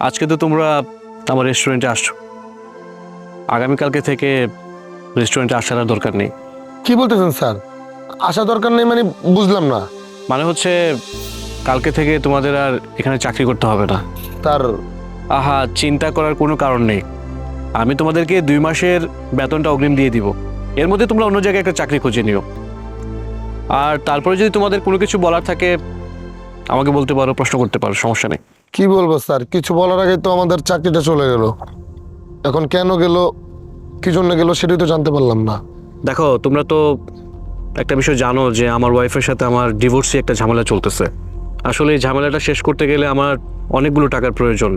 আজকে তো তোমরা আমার রেস্টুরেন্টে আসছো, আগামীকালকে থেকে রেস্টুরেন্টে আসার আর দরকার নেই। কি বলতেছেন স্যার? আসা দরকার নেই মানে বুঝলাম না। মানে হচ্ছে কালকে থেকে তোমাদের আর এখানে চাকরি করতে হবে না। তার আহা, চিন্তা করার কোনো কারণ নেই। আমি তোমাদেরকে 2 মাসের বেতনটা অগ্রিম দিয়ে দিব। এর মধ্যে তোমরা অন্য জায়গায় একটা চাকরি খুঁজে নিও। আর তারপরে যদি তোমাদের কোনো কিছু বলার থাকে আমাকে বলতে পারো, প্রশ্ন করতে পারো, সমস্যা নেই। কি বলবো স্যার, কিছু বলার আগে তো আমাদের চাকরিটা চলে গেল। এখন কেন গেল, কি জন্য গেল সেটাই তো জানতে পারলাম না। দেখো, তোমরা তো একটা বিষয় জানো যে আমার ওয়াইফের সাথে আমার ডিভোর্সি একটা ঝামেলা চলতেছে। আসলে এই ঝামেলাটা শেষ করতে গেলে আমার অনেকগুলো টাকার প্রয়োজন,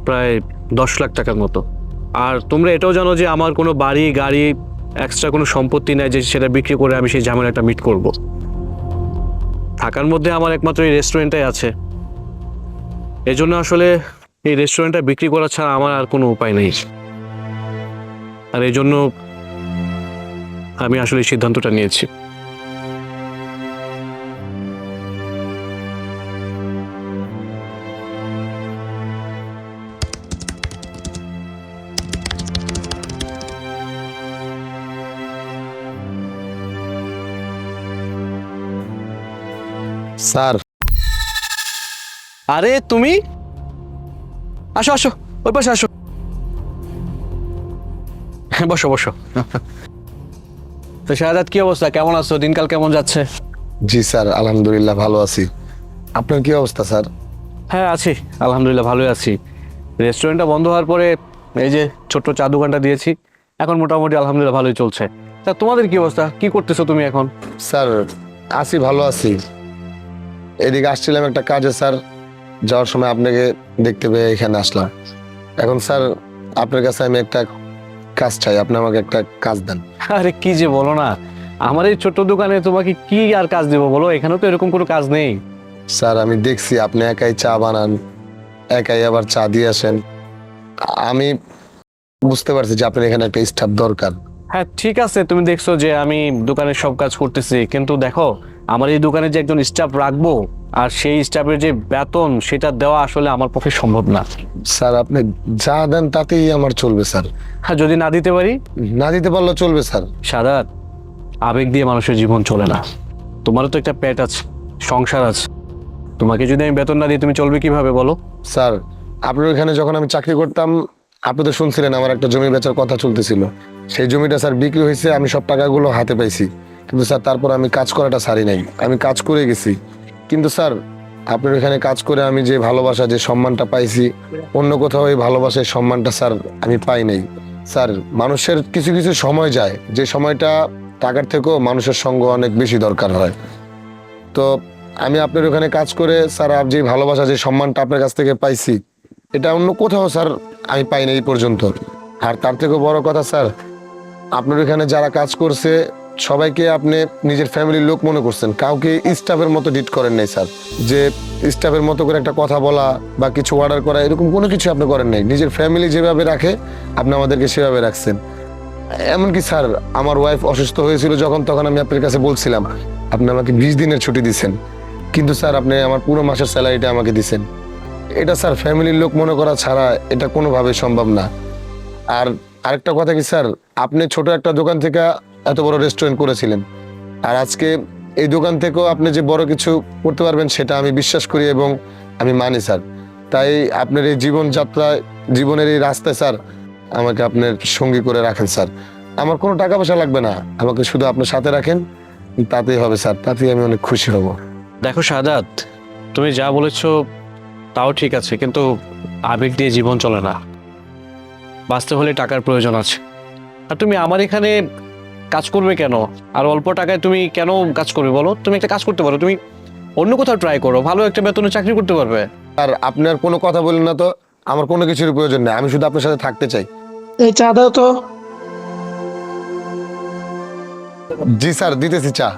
প্রায় 10 লাখ টাকার মতো। আর তোমরা এটাও জানো যে আমার কোনো বাড়ি গাড়ি এক্সট্রা কোনো সম্পত্তি নাই যে সেটা বিক্রি করে আমি সেই ঝামেলাটা মিট করব। থাকার মধ্যে আমার একমাত্র এই রেস্টুরেন্টটাই আছে। এজন্য আসলে এই রেস্টুরেন্টটা বিক্রি করা ছাড়া আমার আর কোনো উপায় নেই। আর এই জন্য আমি আসলে এই সিদ্ধান্তটা নিয়েছি। স্যার আরে তুমি আসো আসো, ওই পাশে আসো। বসো বসো। তো শাহাদাত, কি অবস্থা, কেমন আছো, দিনকাল কেমন যাচ্ছে? জি স্যার, আলহামদুলিল্লাহ ভালো আছি। আপনার কি অবস্থা স্যার? হ্যাঁ আছি, আলহামদুলিল্লাহ ভালোই আছি। রেস্টুরেন্টটা বন্ধ হওয়ার পরে এই যে ছোট্ট চা দোকানটা দিয়েছি, এখন মোটামুটি আলহামদুলিল্লাহ ভালোই চলছে। তা তোমাদের কি অবস্থা, কি করতেছো তুমি এখন? স্যার আছি, ভালো আছি। এদিকে আসছিলাম একটা কাজে স্যার, যাওয়ার সময় আপনাকে দেখতে পেয়ে এখানে আসলাম। এখন স্যার আপনার কাছে আমি একটা কাজ চাই, আপনি আমাকে একটা কাজ দেন। আরে কি যে বলো না, আমার এই ছোট্ট দোকানে তোমাকে কি আর কাজ দেবো বলো, এখানেও তো এরকম কোনো কাজ নেই। স্যার আমি দেখছি আপনি একাই চা বানান, একাই আবার চা দিয়ে আসেন। আমি বুঝতে পারছি যে আপনার এখানে একটা স্টাফ দরকার। হ্যাঁ ঠিক আছে, তুমি দেখছো যে আমি দোকানের সব কাজ করতেছি, কিন্তু দেখো আমার এই দোকানে যে একজন স্টাফ রাখবো আর সেই স্টাফের যে বেতন সেটা দেওয়া আসলে আমার পক্ষে সম্ভব না। স্যার আপনি যা দেন তাতেই আমার চলবে স্যার। হ্যাঁ, যদি না দিতে পারি? না দিতে পারলেও চলবে স্যার। সাদাত, আবেগ দিয়ে মানুষের জীবন চলে না। তোমারও তো একটা পেট আছে, সংসার আছে। তোমাকে যদি আমি বেতন না দিই তুমি চলবে কিভাবে বলো? স্যার আপনার ওইখানে যখন আমি চাকরি করতাম, আপনি তো শুনছিলেন আমার একটা জমি বেচার কথা চলতেছিল। সেই জমিটা স্যার বিক্রি হয়েছে, আমি সব টাকাগুলো হাতে পাইছি। কিন্তু স্যার তারপর আমি কাজ করাটা ছাড়ি নাই, আমি কাজ করে গেছি। কিন্তু স্যার আপনার ওইখানে কাজ করে আমি যে ভালোবাসা, যে সম্মানটা পাইছি, অন্য কোথাও এই ভালোবাসার সম্মানটা স্যার আমি পাই নাই। স্যার মানুষের কিছু কিছু সময় যায়, যে সময়টা টাকার থেকেও মানুষের সঙ্গ অনেক বেশি দরকার হয়। তো আমি আপনার ওখানে কাজ করে স্যার যে ভালোবাসা, যে সম্মানটা আপনার কাছ থেকে পাইছি, এটা অন্য কোথাও স্যার আমি পাইনি এই পর্যন্ত। আর তার থেকেও বড় কথা স্যার, আপনার ওখানে যারা কাজ করছে সবাইকে আপনি নিজের ফ্যামিলির লোক মনে করছেন, কাউকে স্টাফের মতো ডিট করেন নাই স্যার। যে স্টাফের মতো করে একটা কথা বলা বা কিছু অর্ডার করা, এরকম কোনো কিছু আপনি করেন নাই। নিজের ফ্যামিলি যেভাবে রাখে আপনি আমাদেরকে সেভাবে রাখছেন। এমনকি স্যার আমার ওয়াইফ অসুস্থ হয়েছিল যখন, তখন আমি আপনার কাছে বলছিলাম, আপনি আমাকে 20 দিনের ছুটি দিচ্ছেন, কিন্তু স্যার আপনি আমার পুরো মাসের স্যালারিটা আমাকে দিচ্ছেন। এটা স্যার ফ্যামিলির লোক মনে করা ছাড়া এটা কোনোভাবে সম্ভব না। আর আরেকটা কথা কি স্যার, আপনি ছোট একটা দোকান থেকে এত বড় রেস্টুরেন্ট করেছিলেন, আর আজকে এই দোকান থেকেও আপনি যে বড় কিছু করতে পারবেন সেটা আমি বিশ্বাস করি এবং আমি মানি স্যার। তাই আপনার এই জীবনযাত্রায়, জীবনের এই রাস্তায় স্যার আমাকে আপনার সঙ্গী করে রাখেন স্যার। আমার কোনো টাকা পয়সা লাগবে না, আমাকে শুধু আপনার সাথে রাখেন, তাতেই হবে স্যার, তাতেই আমি অনেক খুশি হব। দেখো শাহাদাত, তুমি যা বলেছো তাও ঠিক আছে, কিন্তু আবেগ দিয়ে জীবন চলে না। বাঁচতে হলে টাকার প্রয়োজন আছে। আর তুমি আমার এখানে কাজ করবে কেন? আর অল্প টাকায় তুমি কেন কাজ করবে বলো? তুমি একটা কাজ করতে পারো, তুমি অন্য কোথাও ট্রাই করো, ভালো একটা বেতনে চাকরি করতে পারবে। আর আপনার কোনো কথা বলেন না তো, আমার কোনো কিছুর প্রয়োজন নেই, আমি শুধু আপনার সাথে থাকতে চাই। এই চা দাও তো। জি স্যার, দিতেছি চা।